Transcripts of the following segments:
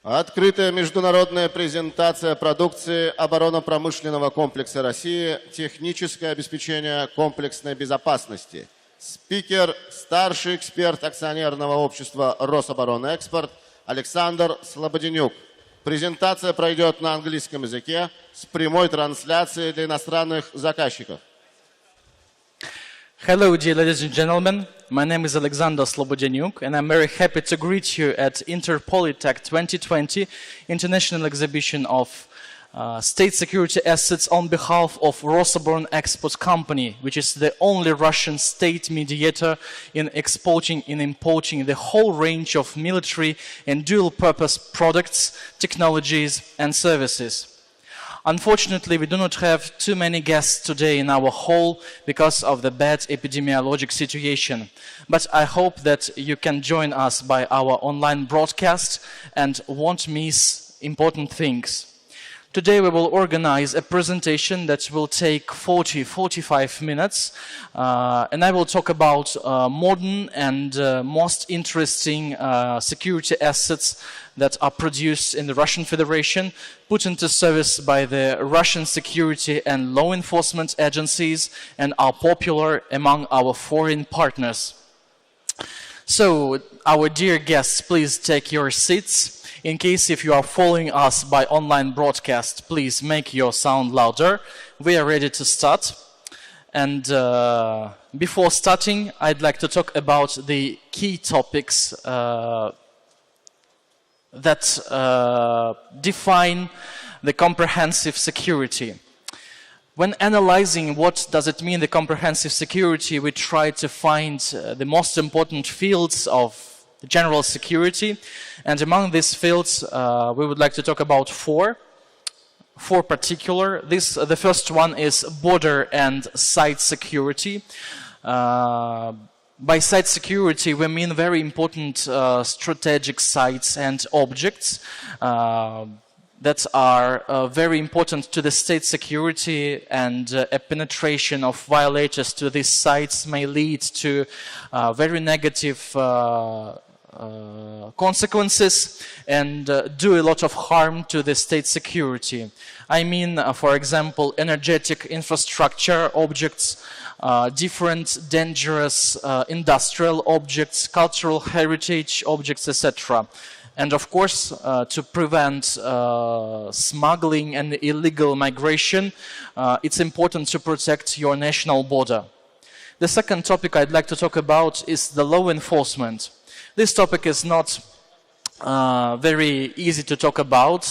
Открытая международная презентация продукции оборонно-промышленного комплекса России «Техническое обеспечение комплексной безопасности». Спикер – старший эксперт акционерного общества «Rosoboronexport» Александр Слободенюк. Презентация пройдет на английском языке с прямой трансляцией для иностранных заказчиков. Hello, dear ladies and gentlemen. My name is Alexander Slobodeniuk, and I'm very happy to greet you at Interpolitex 2020 International Exhibition of State Security Assets on behalf of Rosoboronexport Company, which is the only Russian state mediator in exporting and importing the whole range of military and dual-purpose products, technologies, and services. Unfortunately, we do not have too many guests today in our hall because of the bad epidemiologic situation. But I hope that you can join us by our online broadcast and won't miss important things. Today we will organize a presentation that will take 40-45 minutes, and I will talk about modern and most interesting security assets that are produced in the Russian Federation, put into service by the Russian security and law enforcement agencies, and are popular among our foreign partners. So, our dear guests, please take your seats. In case if you are following us by online broadcast, please make your sound louder. We are ready to start. And before starting, I'd like to talk about the key topics that define the comprehensive security. When analyzing what does it mean, the comprehensive security, we try to find the most important fields of general security, and among these fields we would like to talk about four particular. The first one is border and site security. By site security we mean very important strategic sites and objects that are very important to the state security, and a penetration of violators to these sites may lead to very negative consequences and do a lot of harm to the state security. I mean, for example, energetic infrastructure objects, different dangerous industrial objects, cultural heritage objects, etc. And of course, to prevent smuggling and illegal migration, it's important to protect your national border. The second topic I'd like to talk about is the law enforcement. This topic is not very easy to talk about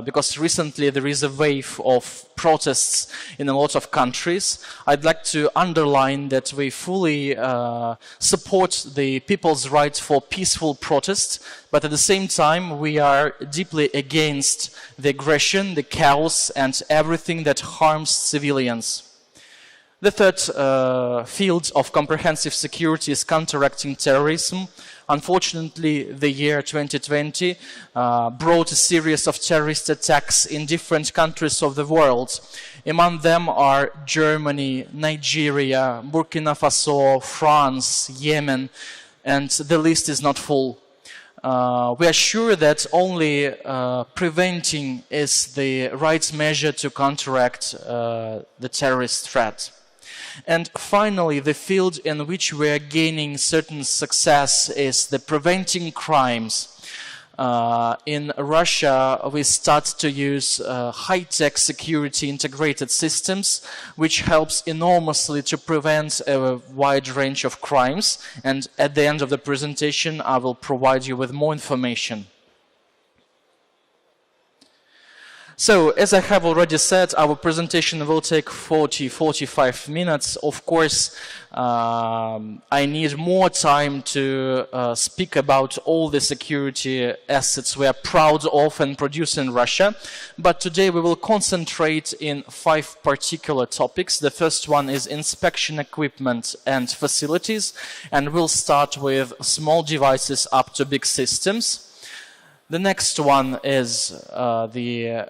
because recently there is a wave of protests in a lot of countries. I'd like to underline that we fully support the people's right for peaceful protest, but at the same time we are deeply against the aggression, the chaos, and everything that harms civilians. The third field of comprehensive security is counteracting terrorism. Unfortunately, the year 2020 brought a series of terrorist attacks in different countries of the world. Among them are Germany, Nigeria, Burkina Faso, France, Yemen, and the list is not full. We are sure that only preventing is the right measure to counteract the terrorist threat. And finally, the field in which we are gaining certain success is the preventing crimes. In Russia, we start to use high-tech security integrated systems, which helps enormously to prevent a wide range of crimes. And at the end of the presentation, I will provide you with more information. So, as I have already said, our presentation will take 40-45 minutes. Of course, I need more time to speak about all the security assets we are proud of and produce in Russia. But today we will concentrate in 5 particular topics. The first one is inspection equipment and facilities, and we'll start with small devices up to big systems. The next one is the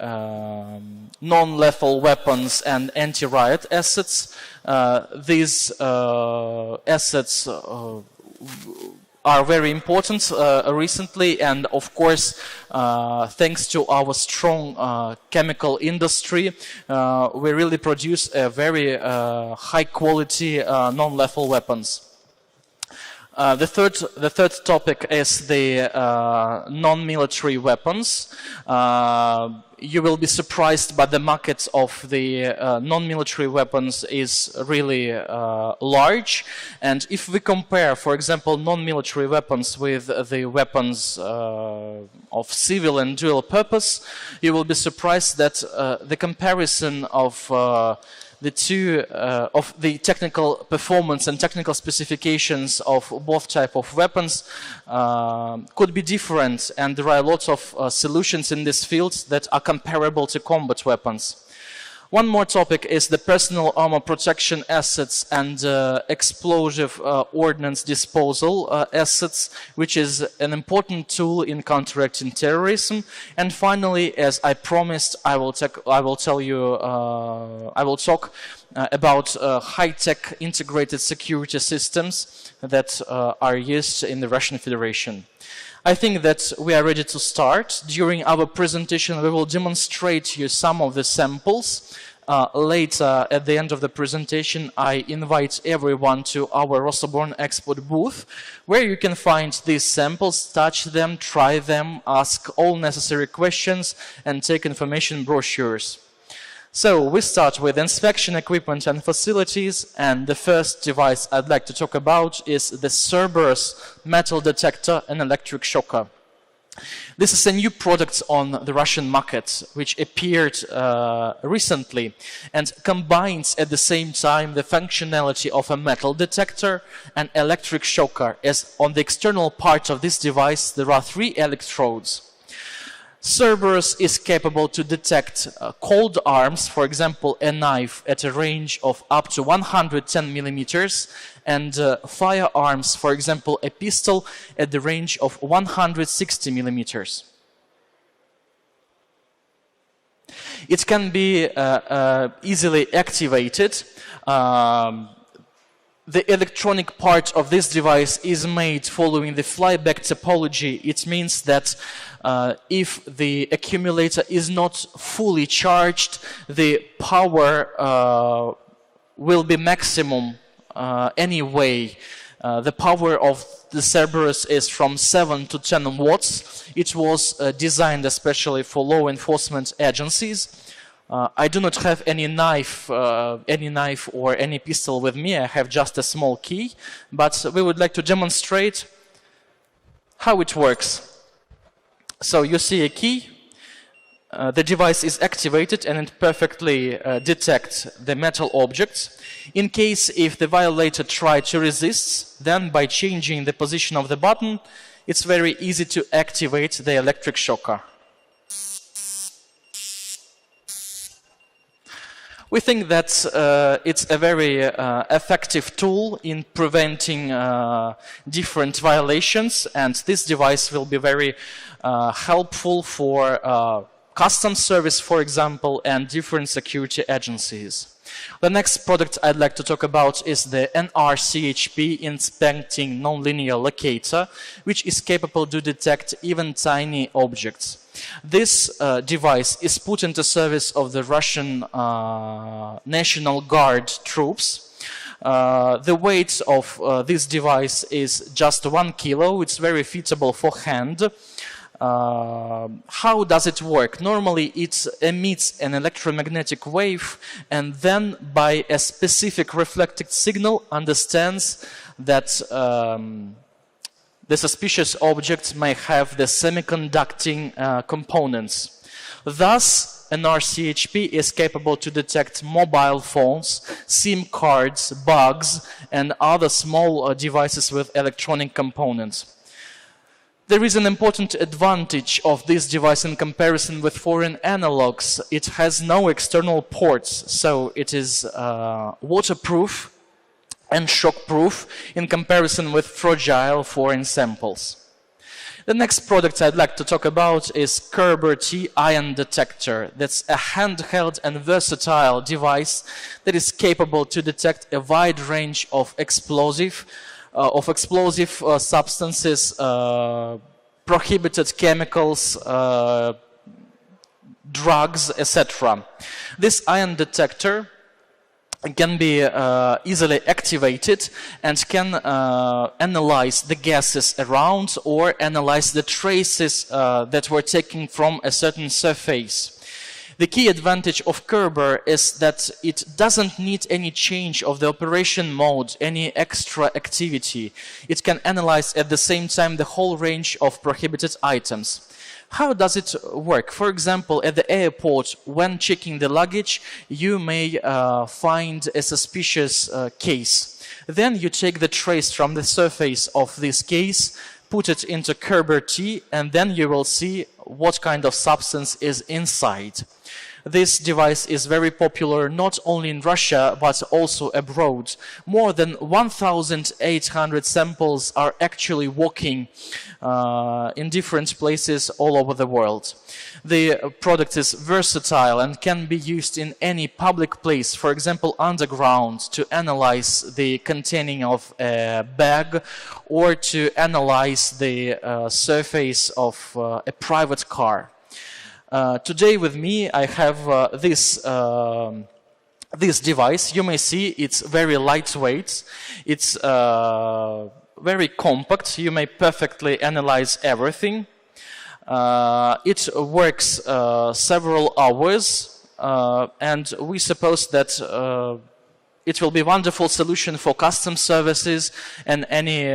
non-lethal weapons and anti-riot assets. These assets are very important recently, and of course, thanks to our strong chemical industry, we really produce a very high-quality non-lethal weapons. The third topic is the non-military weapons. You will be surprised, but the market of the non-military weapons is really large. And if we compare, for example, non-military weapons with the weapons of civil and dual purpose, you will be surprised that the comparison of the two of the technical performance and technical specifications of both type of weapons could be different, and there are lots of solutions in this field that are comparable to combat weapons. One more topic is the personal armor protection assets and explosive ordnance disposal assets, which is an important tool in counteracting terrorism. And finally, as I promised, I will talk about high-tech integrated security systems that are used in the Russian Federation. I think that we are ready to start. During our presentation, we will demonstrate to you some of the samples. Later, at the end of the presentation, I invite everyone to our Rosoboronexport booth, where you can find these samples, touch them, try them, ask all necessary questions, and take information brochures. So we start with inspection equipment and facilities, and the first device I'd like to talk about is the Cerberus metal detector and electric shocker. This is a new product on the Russian market, which appeared recently and combines at the same time the functionality of a metal detector and electric shocker, as on the external part of this device there are 3 electrodes. Cerberus is capable to detect cold arms, for example, a knife at a range of up to 110 millimeters, and firearms, for example, a pistol at the range of 160 millimeters. It can be easily activated. The electronic part of this device is made following the flyback topology. It means that if the accumulator is not fully charged, the power will be maximum anyway. The power of the Cerberus is from 7 to 10 watts. It was designed especially for law enforcement agencies. I do not have any knife or any pistol with me. I have just a small key, but we would like to demonstrate how it works. So you see a key, the device is activated and it perfectly detects the metal objects. In case if the violator tries to resist, then by changing the position of the button, it's very easy to activate the electric shocker. We think that it's a very effective tool in preventing different violations, and this device will be very helpful for customs service, for example, and different security agencies. The next product I'd like to talk about is the NR-CHP inspecting nonlinear locator, which is capable to detect even tiny objects. This device is put into service of the Russian National Guard troops. The weight of this device is just 1 kilo. It's very feasible for hand. How does it work? Normally it emits an electromagnetic wave and then by a specific reflected signal understands that the suspicious objects may have the semiconducting components. Thus, NR-CHP is capable to detect mobile phones, SIM cards, bugs, and other small devices with electronic components. There is an important advantage of this device in comparison with foreign analogs. It has no external ports, so it is waterproof and shockproof in comparison with fragile foreign samples. The next product I'd like to talk about is Cerberus ion detector. That's a handheld and versatile device that is capable to detect a wide range of explosive substances, prohibited chemicals, drugs, etc. This ion detector can be easily activated and can analyze the gases around or analyze the traces that were taken from a certain surface. The key advantage of Cerberus is that it doesn't need any change of the operation mode, any extra activity. It can analyze at the same time the whole range of prohibited items. How does it work? For example, at the airport, when checking the luggage, you may find a suspicious case. Then you take the trace from the surface of this case, put it into Cerberus, and then you will see what kind of substance is inside. This device is very popular not only in Russia but also abroad. More than 1,800 samples are actually walking in different places all over the world. The product is versatile and can be used in any public place, for example underground, to analyze the containing of a bag or to analyze the surface of a private car. Today with me I have this device. You may see it's very lightweight, it's very compact, you may perfectly analyze everything. It works several hours and we suppose that it will be a wonderful solution for custom services and any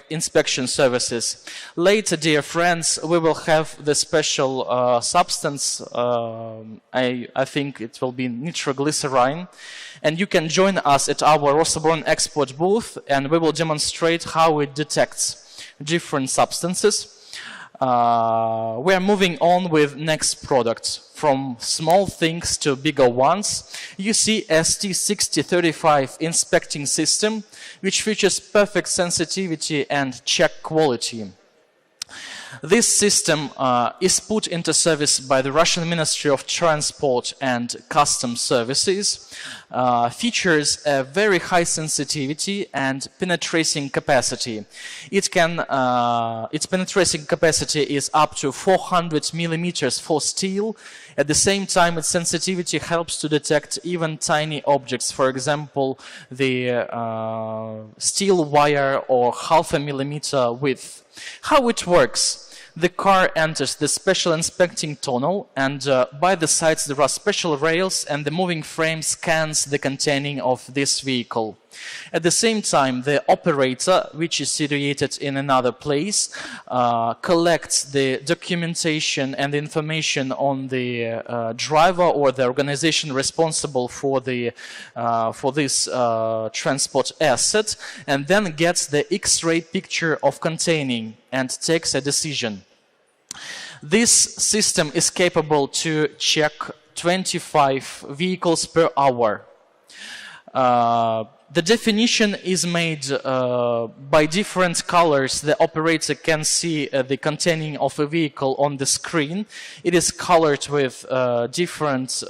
inspection services. Later, dear friends, we will have the special substance, I think it will be nitroglycerine, and you can join us at our Rosoboronexport booth and we will demonstrate how it detects different substances. We are moving on with next products. From small things to bigger ones, you see ST6035 inspecting system, which features perfect sensitivity and check quality. This system is put into service by the Russian Ministry of Transport and Customs Services, features a very high sensitivity and penetrating capacity. Its penetrating capacity is up to 400 millimeters for steel. At the same time, its sensitivity helps to detect even tiny objects, for example, the steel wire or half a millimeter width. How it works? The car enters the special inspecting tunnel and by the sides there are special rails and the moving frame scans the containing of this vehicle. At the same time, the operator, which is situated in another place, collects the documentation and the information on the driver or the organization responsible for the for this transport asset, and then gets the X-ray picture of containing and takes a decision. This system is capable to check 25 vehicles per hour. The definition is made by different colors. The operator can see the containing of a vehicle on the screen. It is colored with different.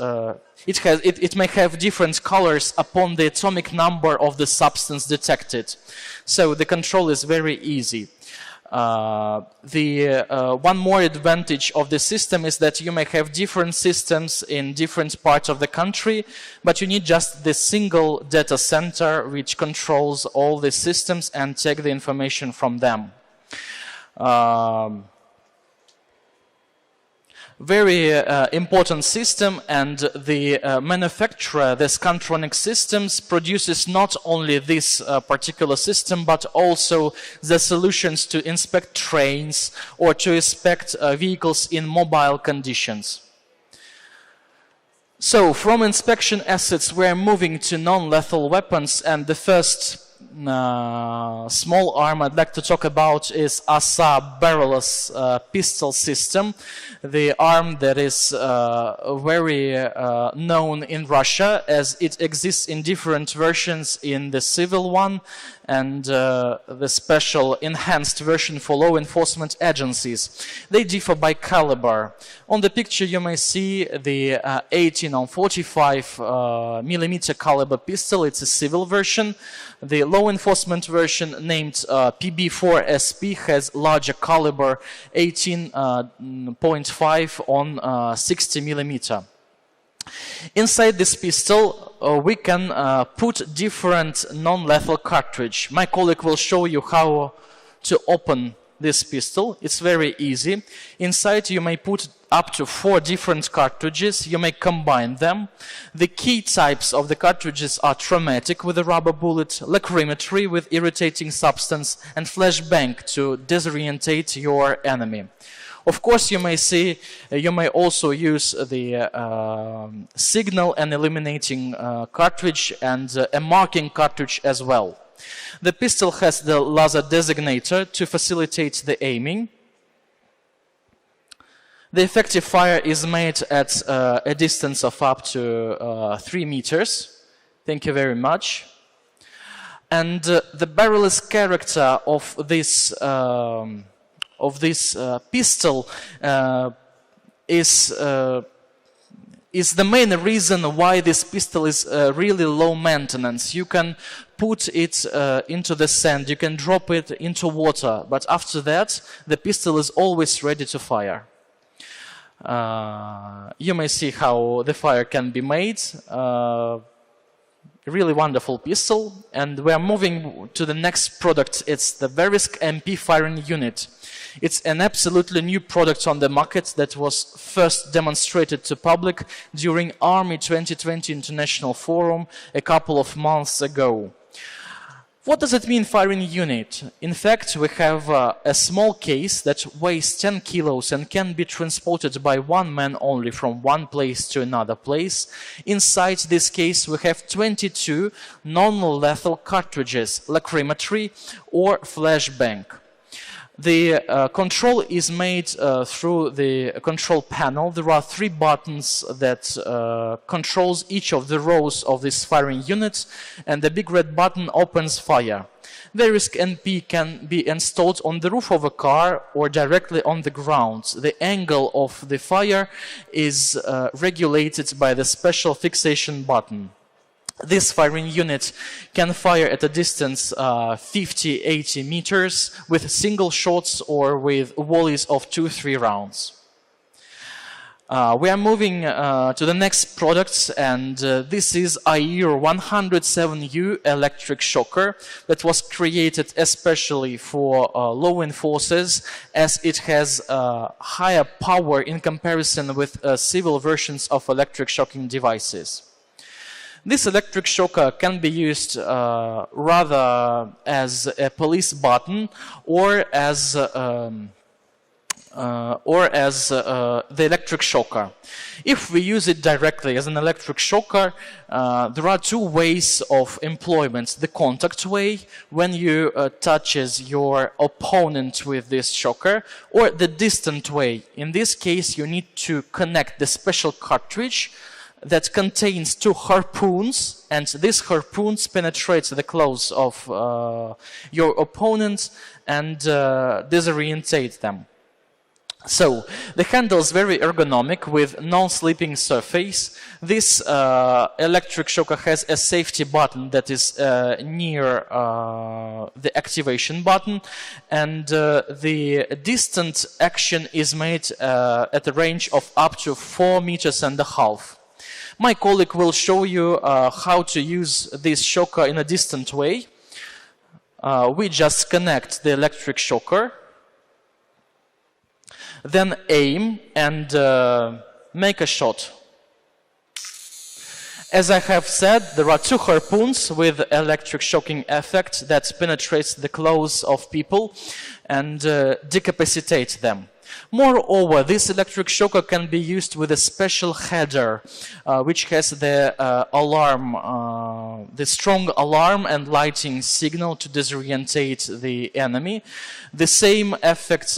It may have different colors upon the atomic number of the substance detected. So the control is very easy. One more advantage of the system is that you may have different systems in different parts of the country, but you need just the single data center which controls all the systems and take the information from them. Very important system, and the manufacturer, the Scantronic Systems, produces not only this particular system but also the solutions to inspect trains or to inspect vehicles in mobile conditions. So from inspection assets we're moving to non-lethal weapons, and the first small arm I'd like to talk about is ASA barrelless pistol system, the arm that is very known in Russia, as it exists in different versions in the civil one and the special enhanced version for law enforcement agencies. They differ by caliber. On the picture you may see the 18 on 45 millimeter caliber pistol. It's a civil version. The law enforcement version, named PB4SP, has larger caliber, 18.5 on 60 millimeter. Inside this pistol, we can put different non-lethal cartridge. My colleague will show you how to open this pistol. It's very easy. Inside you may put up to 4 different cartridges. You may combine them. The key types of the cartridges are traumatic with a rubber bullet, lacrimatory with irritating substance, and flashbang to disorientate your enemy. Of course, you may also use the signal and illuminating cartridge and a marking cartridge as well. The pistol has the laser designator to facilitate the aiming. The effective fire is made at a distance of up to 3 meters. Thank you very much. And the barrelless character of this pistol is the main reason why this pistol is really low maintenance. You can put it into the sand, you can drop it into water, but after that the pistol is always ready to fire. You may see how the fire can be made. Really wonderful pistol. And we are moving to the next product. It's the Verisk MP firing unit. It's an absolutely new product on the market that was first demonstrated to public during Army 2020 International Forum a couple of months ago. What does it mean, firing unit? In fact, we have a small case that weighs 10 kilos and can be transported by one man only from one place to another place. Inside this case, we have 22 non-lethal cartridges, lacrimatory or flashbang. The control is made through the control panel. There are 3 buttons that controls each of the rows of this firing unit, and the big red button opens fire. Verisk NP can be installed on the roof of a car or directly on the ground. The angle of the fire is regulated by the special fixation button. This firing unit can fire at a distance 50-80 meters with single shots or with volleys of 2-3 rounds. We are moving to the next product, and this is IER 107U electric shocker that was created especially for law enforcers, as it has higher power in comparison with civil versions of electric shocking devices. This electric shocker can be used rather as a police button or as the electric shocker. If we use it directly as an electric shocker, there are 2 ways of employment. The contact way, when you touches your opponent with this shocker, or the distant way. In this case, you need to connect the special cartridge that contains 2 harpoons, and these harpoons penetrate the clothes of your opponent and disorientate them. So, the handle is very ergonomic with non-slipping surface. This electric shocker has a safety button that is near the activation button, and the distant action is made at a range of up to 4.5 meters. My colleague will show you how to use this shocker in a distant way. We just connect the electric shocker, then aim and make a shot. As I have said, there are 2 harpoons with electric shocking effect that penetrates the clothes of people and decapacitate them. Moreover, this electric shocker can be used with a special header, which has the the strong alarm and lighting signal to disorientate the enemy. The same effect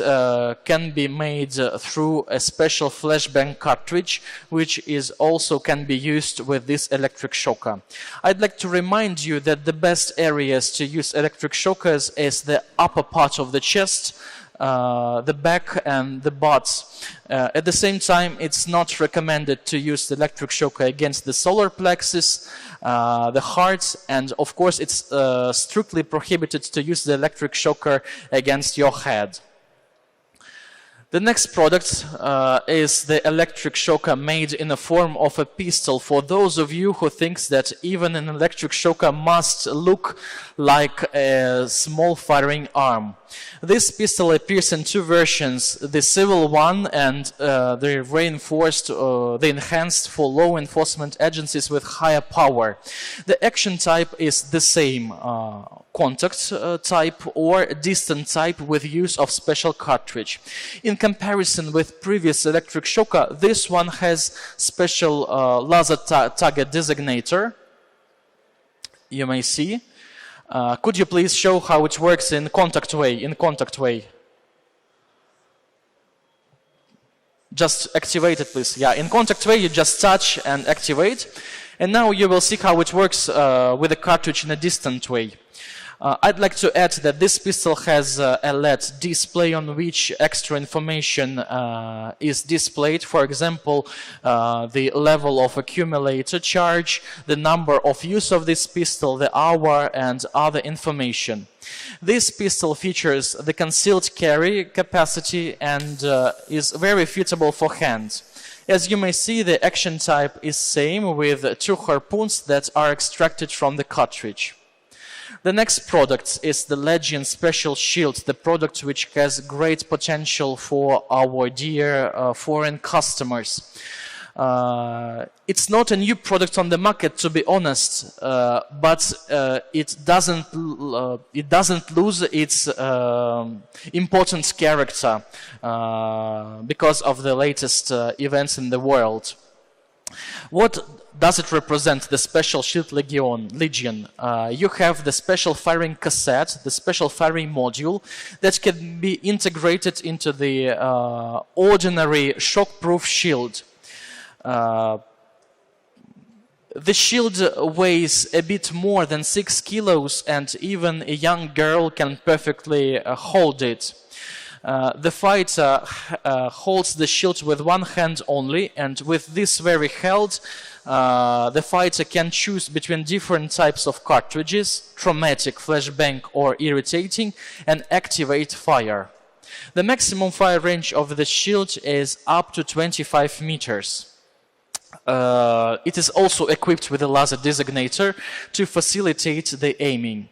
can be made through a special flashbang cartridge, which is also can be used with this electric shocker. I'd like to remind you that the best areas to use electric shockers is the upper part of the chest, the back and the butt. At the same time, it's not recommended to use the electric shocker against the solar plexus, the heart, and of course it's strictly prohibited to use the electric shocker against your head. The next product is the electric shocker made in the form of a pistol. For those of you who think that even an electric shocker must look like a small firing arm. This pistol appears in two versions, the civil one and the reinforced, the enhanced for law enforcement agencies with higher power. The action type is the same, contact type or distant type with use of special cartridge. In comparison with previous electric shocker, this one has special laser target designator. You may see. Could you please show how it works in contact way? Just activate it, please. Yeah, in contact way, you just touch and activate. And now you will see how it works with the cartridge in a distant way. I'd like to add that this pistol has a LED display on which extra information is displayed. For example, the level of accumulator charge, the number of use of this pistol, the hour, and other information. This pistol features the concealed carry capacity and is very suitable for hand. As you may see, the action type is same with two harpoons that are extracted from the cartridge. The next product is the Legion Special Shield, the product which has great potential for our dear foreign customers. It's not a new product on the market, to be honest, but it doesn't lose its important character because of the latest events in the world. What does it represent, the Special Shield Legion? You have the special firing cassette, the special firing module that can be integrated into the ordinary shockproof shield. The shield weighs a bit more than 6 kilos and even a young girl can perfectly hold it. The fighter holds the shield with one hand only, and with this very held, the fighter can choose between different types of cartridges, traumatic, flashbang or irritating, and activate fire. The maximum fire range of the shield is up to 25 meters. It is also equipped with a laser designator to facilitate the aiming.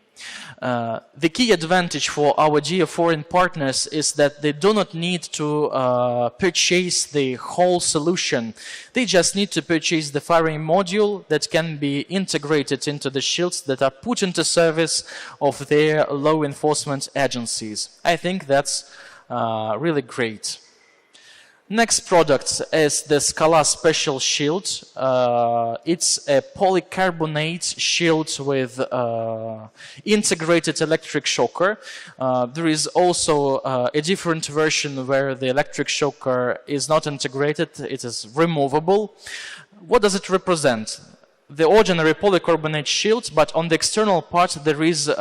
The key advantage for our dear foreign partners is that they do not need to purchase the whole solution. They just need to purchase the firing module that can be integrated into the shields that are put into service of their law enforcement agencies. I think that's really great. Next product is the Skala Special Shield. It's a polycarbonate shield with integrated electric shocker. There is also a different version where the electric shocker is not integrated, it is removable. What does it represent? The ordinary polycarbonate shield, but on the external part there is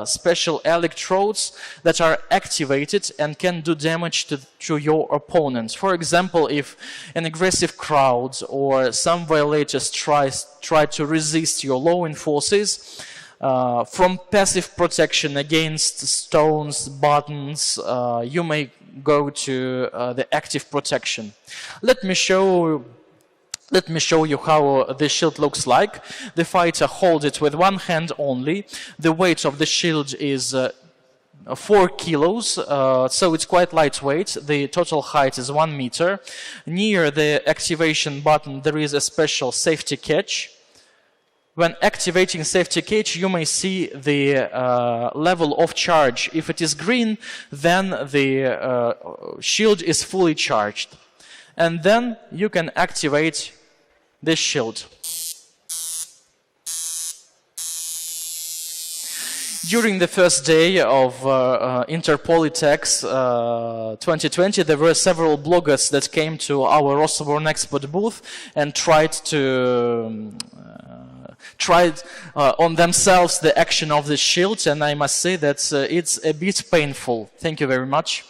special electrodes that are activated and can do damage to your opponent. For example, if an aggressive crowd or some violators try to resist your law enforcers, from passive protection against stones, buttons, you may go to the active protection. Let me show you how the shield looks like. The fighter holds it with one hand only. The weight of the shield is 4 kilos, so it's quite lightweight. The total height is 1 meter. Near the activation button there is a special safety catch, When activating safety cage, you may see the level of charge. If it is green, then the shield is fully charged. And then you can activate this shield. During the first day of Interpolitex 2020, there were several bloggers that came to our Rosoboronexport booth and tried on themselves the action of the shield, and I must say that it's a bit painful. Thank you very much.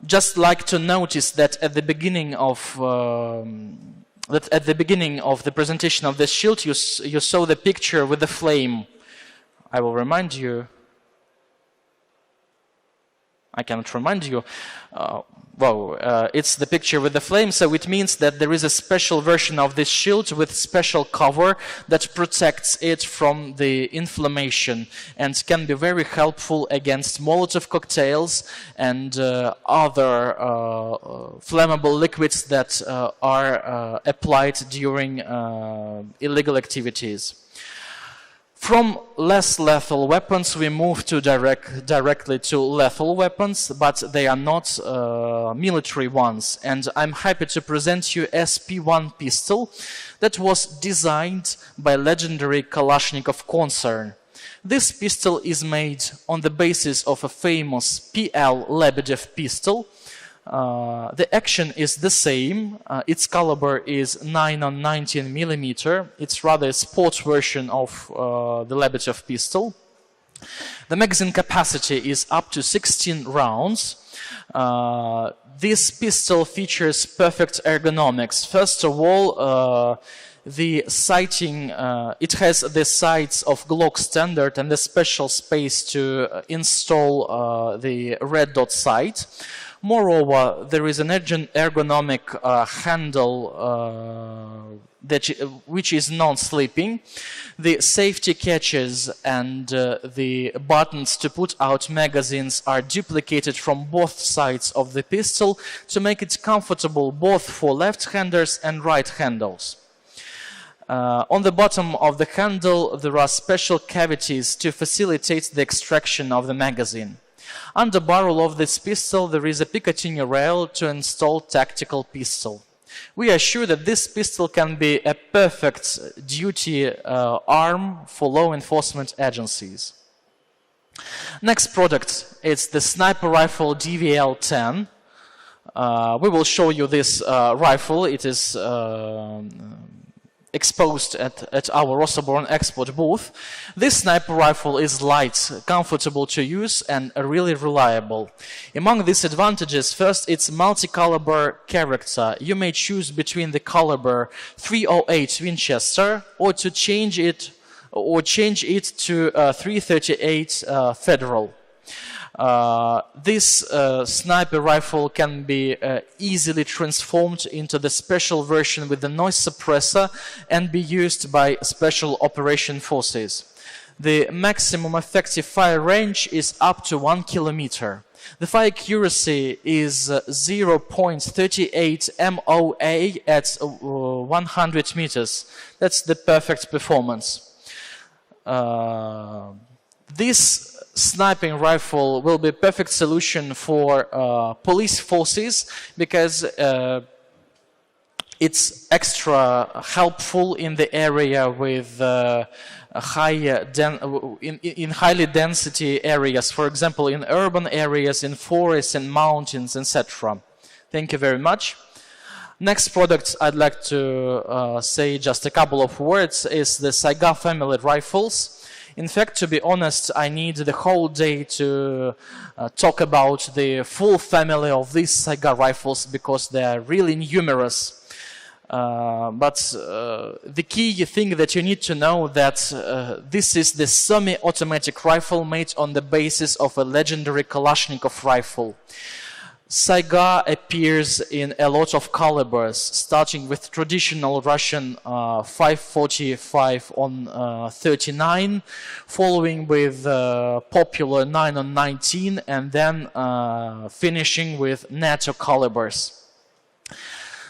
Just like to notice that at the beginning of the presentation of this shield, you saw the picture with the flame. I will remind you. I cannot remind you. It's the picture with the flame, so it means that there is a special version of this shield with special cover that protects it from the inflammation and can be very helpful against Molotov cocktails and other flammable liquids that are applied during illegal activities. From less lethal weapons, we move to directly to lethal weapons, but they are not military ones. And I'm happy to present you SP1 pistol that was designed by legendary Kalashnikov concern. This pistol is made on the basis of a famous PL Lebedev pistol. The action is the same. Its caliber is 9×19 millimeter. It's rather a sports version of the Lebedev pistol. The magazine capacity is up to 16 rounds. This pistol features perfect ergonomics. First of all, the sighting, it has the sights of Glock standard and the special space to install the red dot sight. Moreover, there is an ergonomic handle which is non-slipping. The safety catches and the buttons to put out magazines are duplicated from both sides of the pistol to make it comfortable both for left-handers and right-handers. On the bottom of the handle, there are special cavities to facilitate the extraction of the magazine. On the barrel of this pistol, there is a Picatinny rail to install tactical pistol. We are sure that this pistol can be a perfect duty arm for law enforcement agencies. Next product is the sniper rifle DVL-10. We will show you this rifle. It is exposed at our Rosoboronexport booth. This sniper rifle is light, comfortable to use, and really reliable. Among these advantages, first, its multi-caliber character. You may choose between the caliber .308 Winchester or to change it to .338 Federal. This sniper rifle can be easily transformed into the special version with the noise suppressor and be used by special operation forces. The maximum effective fire range is up to 1 kilometer. The fire accuracy is 0.38 MOA at 100 meters. That's the perfect performance. This sniping rifle will be a perfect solution for police forces because it's extra helpful in the area with in highly density areas, for example, in urban areas, in forests and mountains, etc. Thank you very much. Next product I'd like to say just a couple of words is the Bakler-family rifles. In fact, to be honest, I need the whole day to talk about the full family of these Saiga rifles because they are really numerous. But the key thing that you need to know that this is the semi-automatic rifle made on the basis of a legendary Kalashnikov rifle. Saiga appears in a lot of calibers, starting with traditional Russian 545 on 39, following with popular 9 on 19, and then finishing with NATO calibers.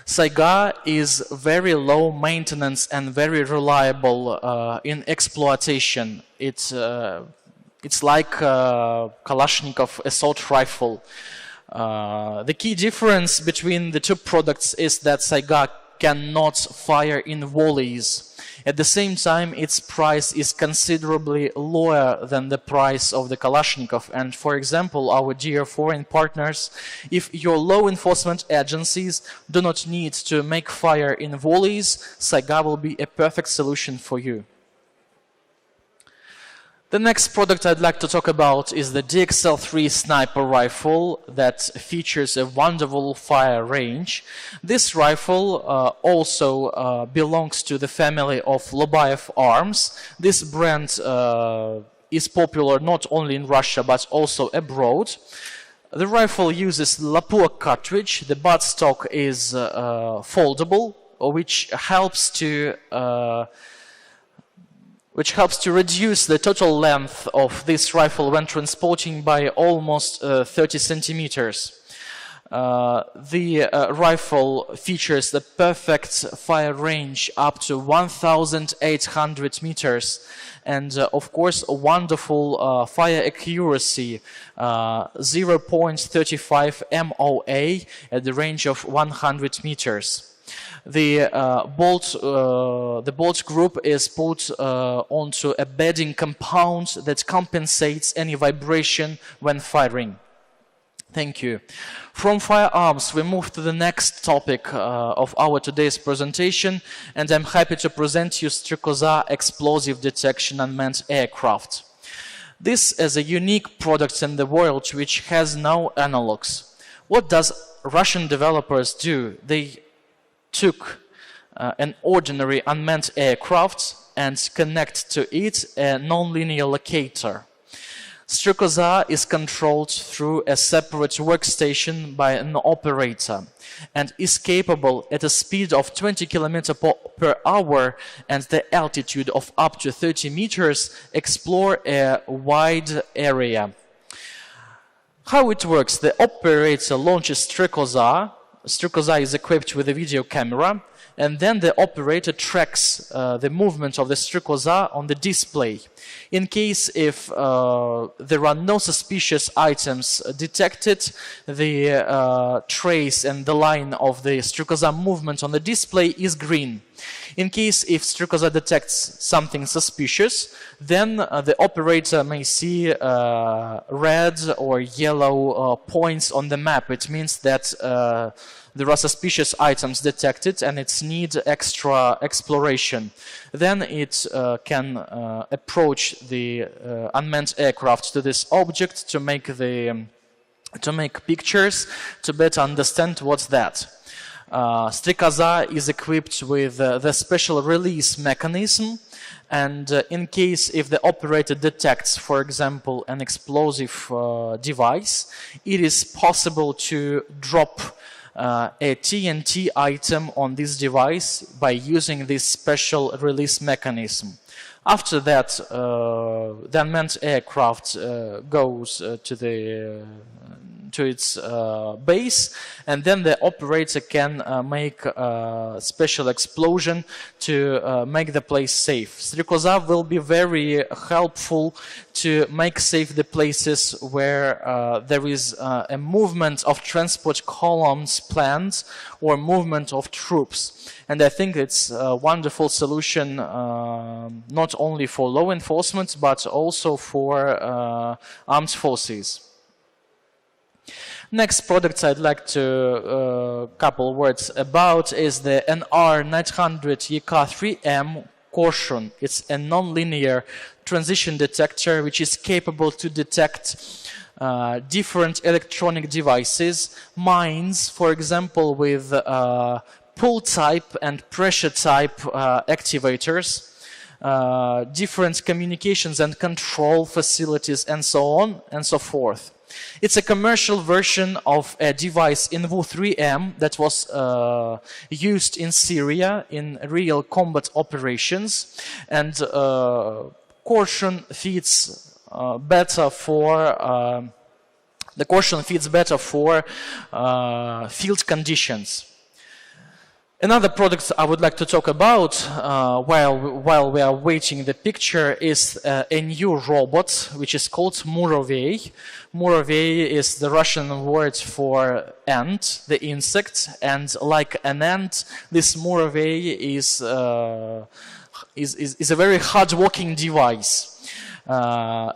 Saiga is very low maintenance and very reliable in exploitation. It's like Kalashnikov assault rifle. The key difference between the two products is that Saiga cannot fire in volleys. At the same time, its price is considerably lower than the price of the Kalashnikov. And for example, our dear foreign partners, if your law enforcement agencies do not need to make fire in volleys, Saiga will be a perfect solution for you. The next product I'd like to talk about is the DXL-3 sniper rifle that features a wonderful fire range. This rifle also belongs to the family of Lobayev arms. This brand is popular not only in Russia but also abroad. The rifle uses Lapua cartridge. The buttstock is foldable, which helps to reduce the total length of this rifle when transporting by almost 30 centimeters. The rifle features the perfect fire range up to 1,800 meters and of course a wonderful fire accuracy, 0.35 MOA at the range of 100 meters. The bolt group is put onto a bedding compound that compensates any vibration when firing. Thank you. From firearms, we move to the next topic of our today's presentation, and I'm happy to present you Strekoza explosive detection unmanned aircraft. This is a unique product in the world which has no analogs. What does Russian developers do? They took an ordinary unmanned aircraft and connect to it a non-linear locator. Strekoza is controlled through a separate workstation by an operator and is capable at a speed of 20 km per hour and the altitude of up to 30 meters explore a wide area. How it works? The operator launches Strekoza. Strekoza is equipped with a video camera, and then the operator tracks the movement of the Strekoza on the display. In case if there are no suspicious items detected, the trace and the line of the Strekoza movement on the display is green. In case if Strekoza detects something suspicious, then the operator may see red or yellow points on the map. It means that there are suspicious items detected and it needs extra exploration. Then it can approach the unmanned aircraft to this object to make pictures to better understand what's that. Strekoza is equipped with the special release mechanism, and in case if the operator detects, for example, an explosive device, it is possible to drop a TNT item on this device by using this special release mechanism. After that, the unmanned aircraft goes to its base, and then the operator can make a special explosion to make the place safe. Strekoza will be very helpful to make safe the places where there is a movement of transport columns planned or movement of troops. And I think it's a wonderful solution not only for law enforcement but also for armed forces. Next product I'd like to couple words about is the NR-CHP Korshun. It's a non-linear transition detector which is capable to detect different electronic devices, mines, for example, with pull type and pressure type activators, different communications and control facilities, and so on and so forth. It's a commercial version of a device in Wu-3M that was used in Syria in real combat operations, and Korshun fits better for field conditions. Another product I would like to talk about while we are waiting the picture is a new robot which is called Murovey. Murovey is the Russian word for ant, the insect, and like an ant, this Murovey is a very hard-working device.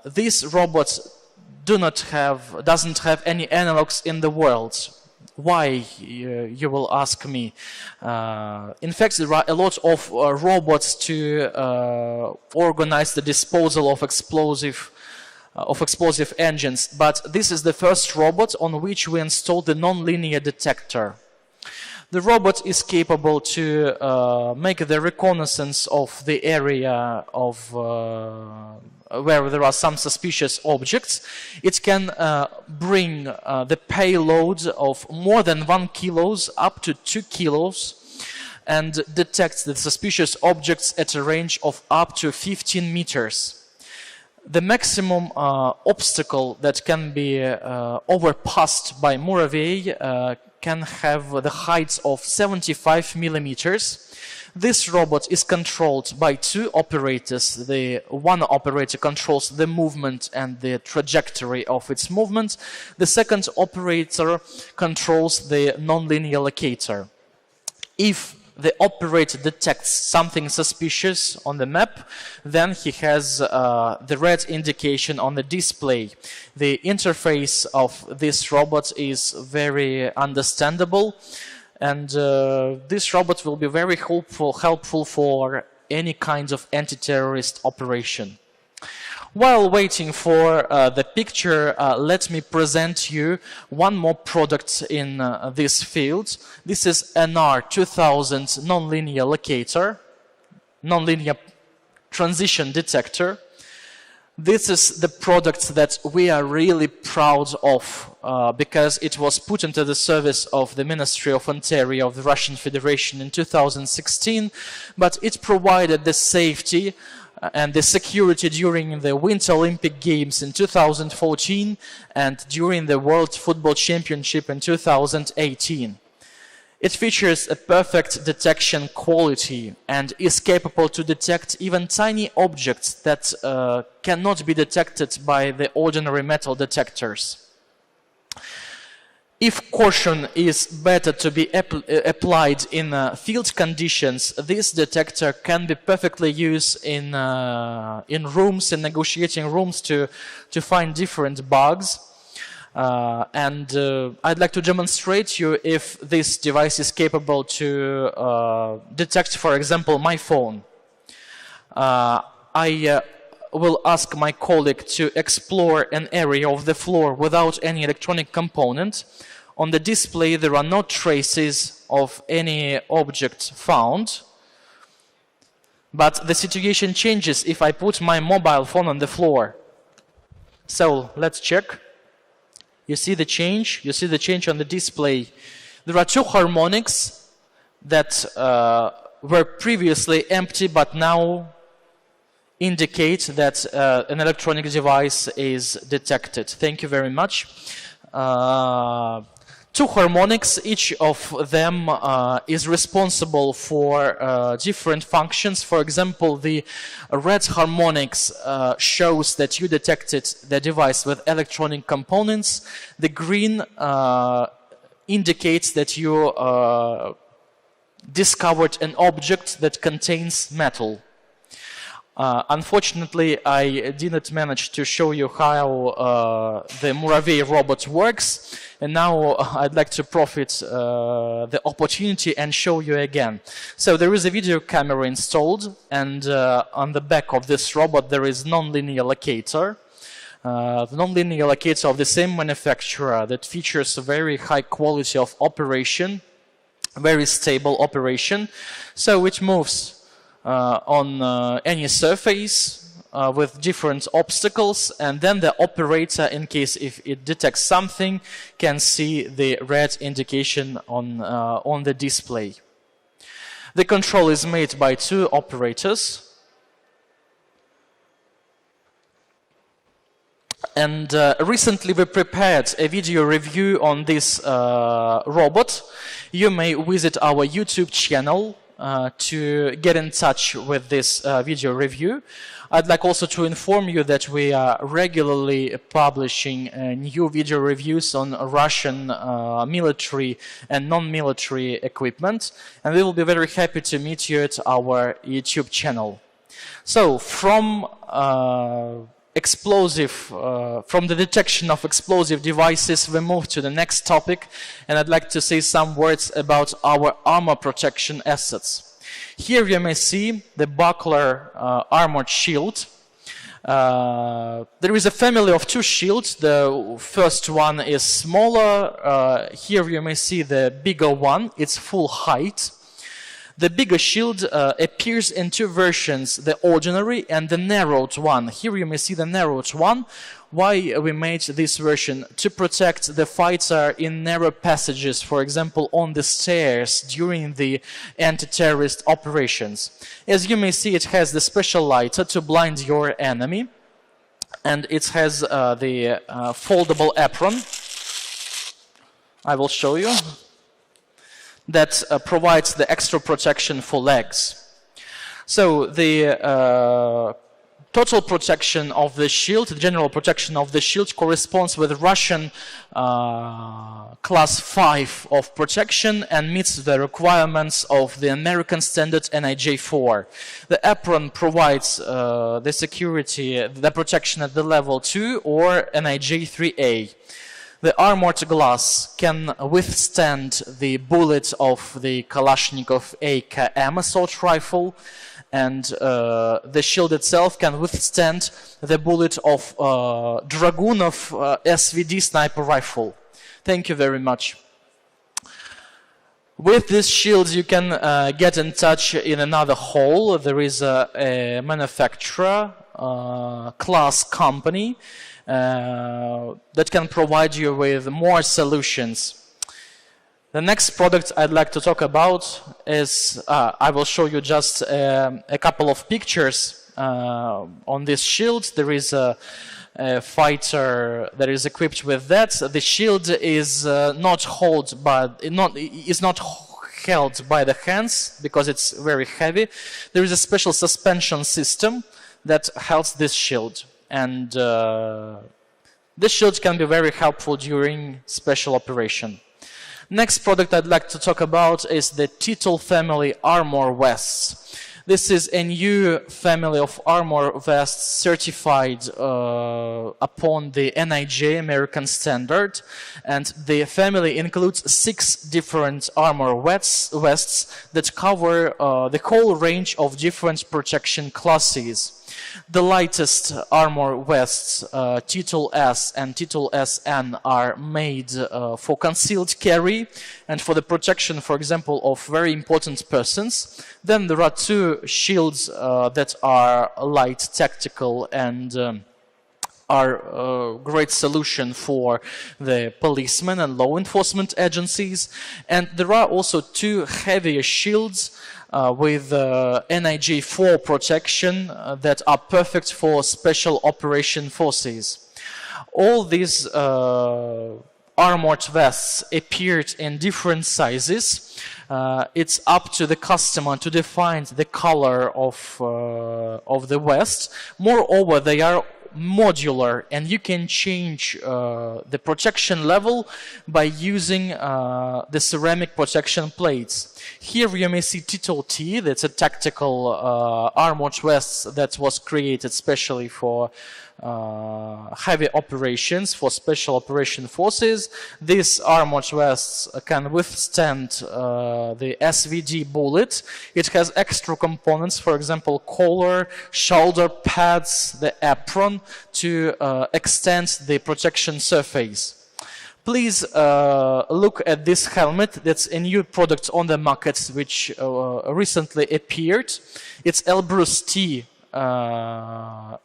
This robot doesn't have any analogs in the world. Why, you will ask me. In fact, there are a lot of robots to organize the disposal of explosive engines, but this is the first robot on which we installed the non-linear detector. The robot is capable to make the reconnaissance of the area of where there are some suspicious objects. It can bring the payload of more than 1 kilo up to 2 kilos and detect the suspicious objects at a range of up to 15 meters. The maximum obstacle that can be overpassed by Murovey can have the height of 75 millimeters. This robot is controlled by 2 operators. The one operator controls the movement and the trajectory of its movement. The second operator controls the nonlinear locator. If the operator detects something suspicious on the map, then he has the red indication on the display. The interface of this robot is very understandable, and this robot will be very helpful for any kind of anti-terrorist operation. While waiting for the picture, let me present you one more product in this field. This is NR-2000 nonlinear locator, nonlinear transition detector. This is the product that we are really proud of because it was put into the service of the Ministry of Interior of the Russian Federation in 2016, but it provided the safety and the security during the Winter Olympic Games in 2014 and during the World Football Championship in 2018. It features a perfect detection quality and is capable to detect even tiny objects that cannot be detected by the ordinary metal detectors. If Korshun is better to be applied in field conditions, this detector can be perfectly used in rooms, in negotiating rooms to find different bugs. I'd like to demonstrate you if this device is capable to detect, for example, my phone. I will ask my colleague to explore an area of the floor without any electronic component. On the display, there are no traces of any object found. But the situation changes if I put my mobile phone on the floor. So let's check. You see the change? You see the change on the display. There are 2 harmonics that were previously empty but now indicate that an electronic device is detected. Thank you very much. 2 harmonics, each of them is responsible for different functions. For example, the red harmonics shows that you detected the device with electronic components. The green indicates that you discovered an object that contains metal. Unfortunately, I didn't manage to show you how the Murovey robot works, and now I'd like to profit the opportunity and show you again. So there is a video camera installed, and on the back of this robot there is non-linear locator. The non-linear locator of the same manufacturer that features a very high quality of operation, very stable operation. So it moves on any surface with different obstacles, and then the operator, in case if it detects something, can see the red indication on the display. The control is made by 2 operators. And recently we prepared a video review on this robot. You may visit our YouTube channel to get in touch with this video review. I'd like also to inform you that we are regularly publishing new video reviews on Russian military and non-military equipment, and we will be very happy to meet you at our YouTube channel. So, from from the detection of explosive devices, we move to the next topic, and I'd like to say some words about our armor protection assets. Here you may see the Bakler armored shield. There is a family of two shields. The first one is smaller. Here you may see the bigger one. It's full height. The bigger shield appears in two versions, the ordinary and the narrowed one. Here you may see the narrowed one. Why we made this version? To protect the fighter in narrow passages, for example, on the stairs during the anti-terrorist operations. As you may see, it has the special lighter to blind your enemy, and it has the foldable apron. I will show you. That provides the extra protection for legs. So the total protection of the shield, the general protection of the shield, corresponds with Russian class 5 of protection and meets the requirements of the American standard NR-CHP. The apron provides the security, the protection at the level 2 or NR-3A. The armored glass can withstand the bullet of the Kalashnikov AKM assault rifle, and the shield itself can withstand the bullet of Dragunov SVD sniper rifle. Thank you very much. With this shield you can get in touch in another hall. There is a manufacturer, class company, that can provide you with more solutions. The next product I'd like to talk about is, I will show you just a couple of pictures on this shield. There is a fighter that is equipped with that. The shield is not held by the hands because it's very heavy. There is a special suspension system that holds this shield. And this shield can be very helpful during special operation. Next product I'd like to talk about is the Bakler-family armor vests. This is a new family of armor vests certified upon the NIJ American standard, and the family includes 6 different armor vests that cover the whole range of different protection classes. The lightest armor vests, Title S and Title SN, are made for concealed carry and for the protection, for example, of very important persons. Then there are 2 shields that are light tactical and are a great solution for the policemen and law enforcement agencies. And there are also 2 heavier shields with NIJ4 protection that are perfect for special operation forces. All these armored vests appeared in different sizes. It's up to the customer to define the color of the vest. Moreover, they are modular, and you can change the protection level by using the ceramic protection plates. Here you may see Title T, that's a tactical armored vest that was created specially for heavy operations, for special operation forces. These armored vests can withstand the SVD bullet. It has extra components, for example, collar, shoulder pads, the apron, to extend the protection surface. Please look at this helmet. That's a new product on the market which recently appeared. It's Elbrus T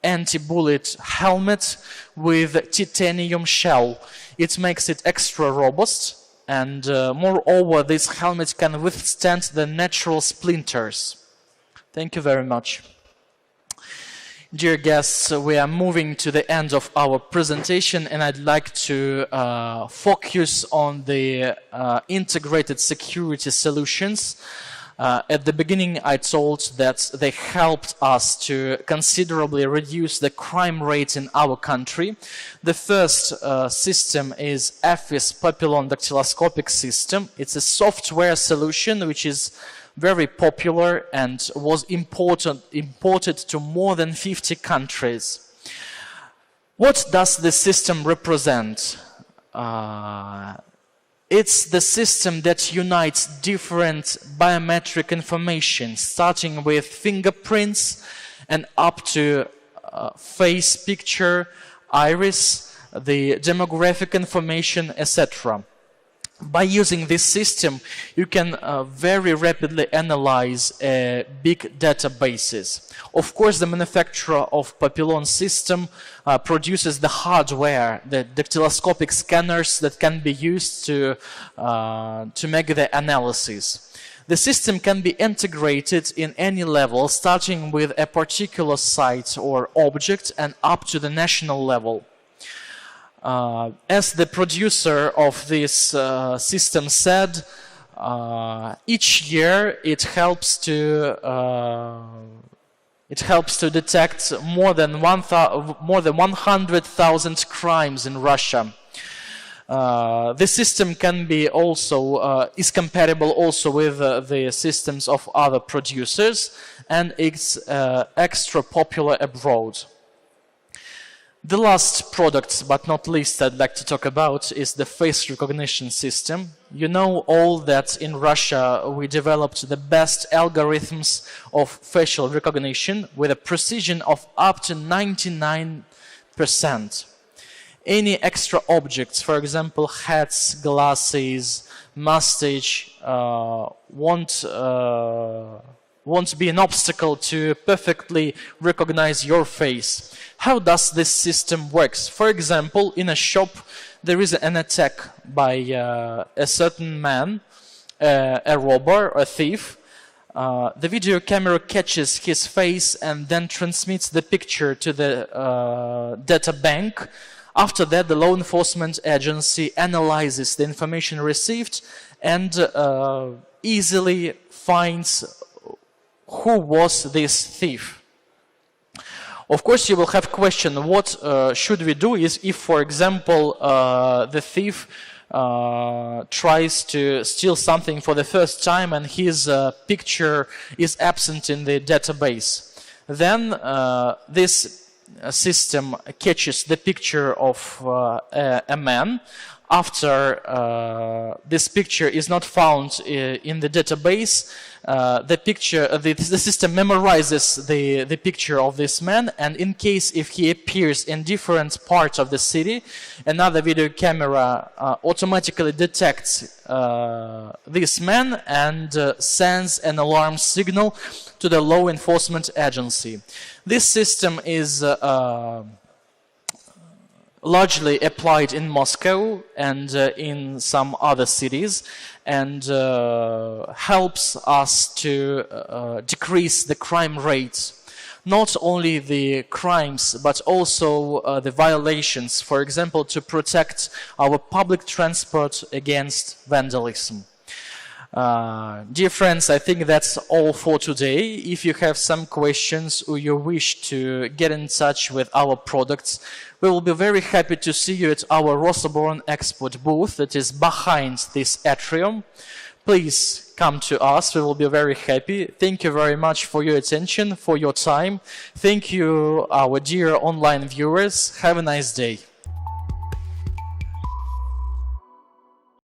anti-bullet helmet with titanium shell. It makes it extra robust, and moreover, this helmet can withstand the natural splinters. Thank you very much. Dear guests, we are moving to the end of our presentation, and I'd like to focus on the integrated security solutions. At the beginning, I told that they helped us to considerably reduce the crime rate in our country. The first system is AFIS Papillon Dactyloscopic System. It's a software solution which is very popular and was imported to more than 50 countries. What does the system represent? It's the system that unites different biometric information, starting with fingerprints and up to face picture, iris, the demographic information, etc. By using this system, you can very rapidly analyze big databases. Of course, the manufacturer of Papillon system produces the hardware, the dactyloscopic scanners that can be used to make the analysis. The system can be integrated in any level, starting with a particular site or object and up to the national level. As the producer of this system said, each year it helps to detect more than 100,000 crimes in Russia. The system can be also is compatible also with the systems of other producers, and it's extra popular abroad. The last product, but not least, I'd like to talk about is the face recognition system. You know all that in Russia we developed the best algorithms of facial recognition with a precision of up to 99%. Any extra objects, for example, hats, glasses, mustache, won't be an obstacle to perfectly recognize your face. How does this system work? For example, in a shop there is an attack by a certain man, a robber, a thief. The video camera catches his face and then transmits the picture to the data bank. After that, the law enforcement agency analyzes the information received and easily finds who was this thief. Of course, you will have question, what should we do is if, for example, the thief tries to steal something for the first time and his picture is absent in the database. Then this system catches the picture of a man. After this picture is not found in the database, the system memorizes the picture of this man, and in case if he appears in different parts of the city, another video camera automatically detects this man and sends an alarm signal to the law enforcement agency. This system is largely applied in Moscow and in some other cities, and helps us to decrease the crime rate. Not only the crimes, but also the violations, for example, to protect our public transport against vandalism. Dear friends, I think that's all for today. If you have some questions or you wish to get in touch with our products, we will be very happy to see you at our Rosoboronexport booth that is behind this atrium. Please come to us, we will be very happy. Thank you very much for your attention, for your time. Thank you, our dear online viewers. Have a nice day.